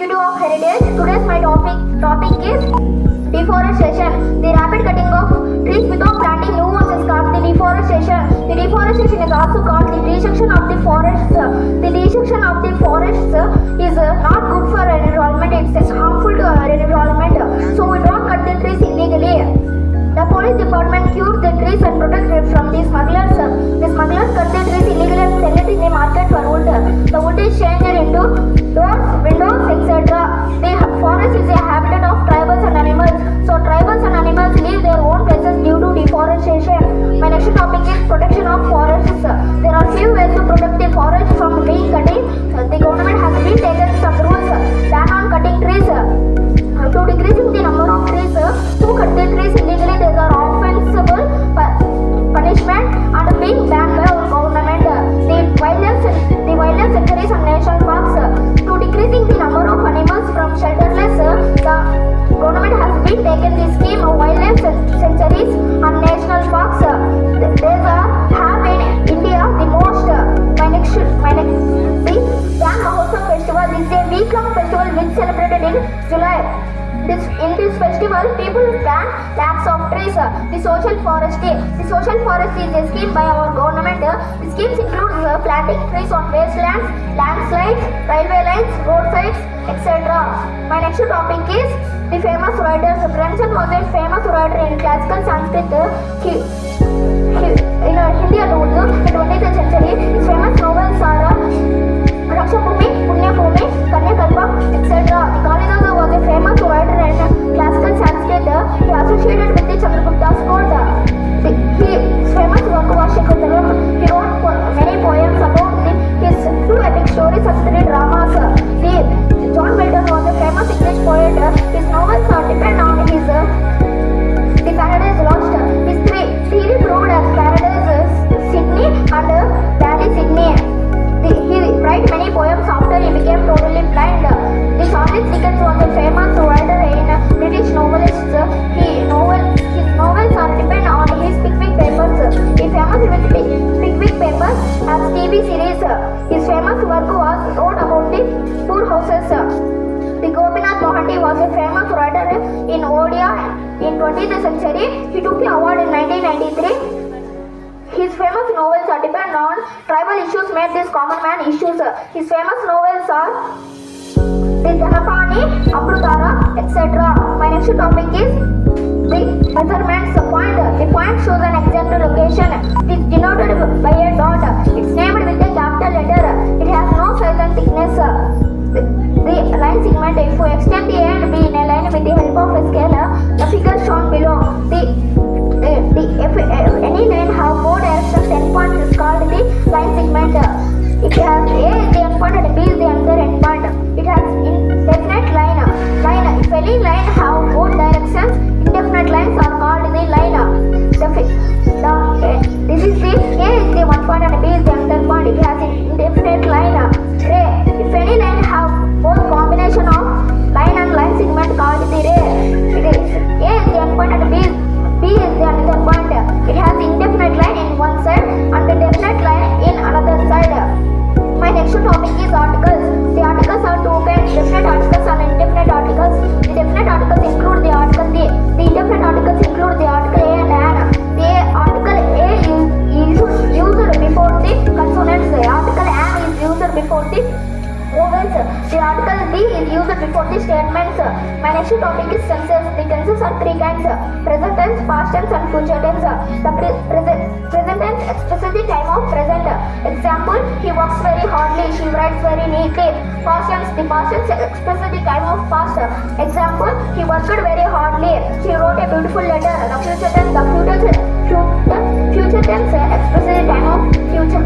executive of heritage. Today's my topic is deforestation. The rapid cutting of trees without planting new ones is called the deforestation. The deforestation is also called the destruction of the forests. The destruction of the forests is not good for environment. It's harmful to our environment. So we don't cut the trees illegally. The police department cured the trees and protected from the smugglers. The smugglers cut the trees illegally and sell it in the market for wood. The wood is changed into doors, windows, etc. The forest is a habitat of tribals and animals. So tribals and animals leave their own places due to deforestation. My next topic is protection of forests. There are few ways to protect the forest from being cutting. The government has been taken some rules. Ban on cutting trees. To decreasing the number of trees who cut the trees illegally, these are offensible punishment and being banned by our government. The wildlife sanctuaries and national parks. To decreasing the number of animals from shelterless, the government has been taken the scheme of wildlife sanctuaries and national parks. These have in India the most. My next thing, Jan Mahotsav festival is a week-long festival which celebrated in July. In this festival, people plant lakhs of trees. The social forestry. The social forestry is a scheme by our government. The schemes include planting trees on wastelands, landslides, railway lines, roadsides, etc. My next topic is the famous writers. Premchand was a famous writer in classical Sanskrit. In India ruled the 20th century. His famous novels are Rakshapumi, Punyabhumi, Kanyakalpa, etc. The Kalidasa was a famous writer in classical Sanskrit. He associated with the Chandragupta's court. His famous work was Shakuntalam. He wrote many poems about his two epic stories and three dramas. John Milton was a famous English poet. His novels are depend on his The Paradise Lost. His theory proved as Paradise Sydney and Valley Sydney. He wrote many poems after he became totally blind. Charles Dickens was a famous writer and British novelist. His novels are depend on his Pickwick Papers. He famous with Pickwick Papers as TV series. His famous work was wrote about the poor houses. The Gopinath Mohanty was a famous writer in Odia in 20th century. He took the award in 1993. His famous novels are depend on tribal issues made these common man issues. His famous novels are The Dhanapani, Amrutara, etc. My next topic is the measurements point. The point shows an exact location. It is denoted by a dot. It's named with a capital letter. It has no size and thickness. The line segment, if we extend the A and B in a line with the help of a scale, the figure shown below. If any line have more directions, endpoint is called the line segment. It has A is the endpoint and B is the another endpoint. It has indefinite line. If any line have more directions, indefinite lines are called the line. This is the A is the one point and B is the another point. It has indefinite line. Ray. If any line have both combination of line and line segment called the ray. It is A is the endpoint and B is the another point. It has indefinite line in one side and a definite line in another side. My next topic is articles. The articles are two kinds, definite articles and indefinite articles. The definite articles include the article D. The indefinite articles include the article A and an. The article A is used before the consonants. The article an is used before the vowels. The article D is used before the statements. My next topic is tenses. The tenses are three kinds: present tense, past tense, and future tense. The present tense expresses the time of present. Example: he works very hardly, she writes very neatly. Past tense, the past tense expresses the time of past. Example: he worked very hardly, she wrote a beautiful letter. The future tense expresses the time of future.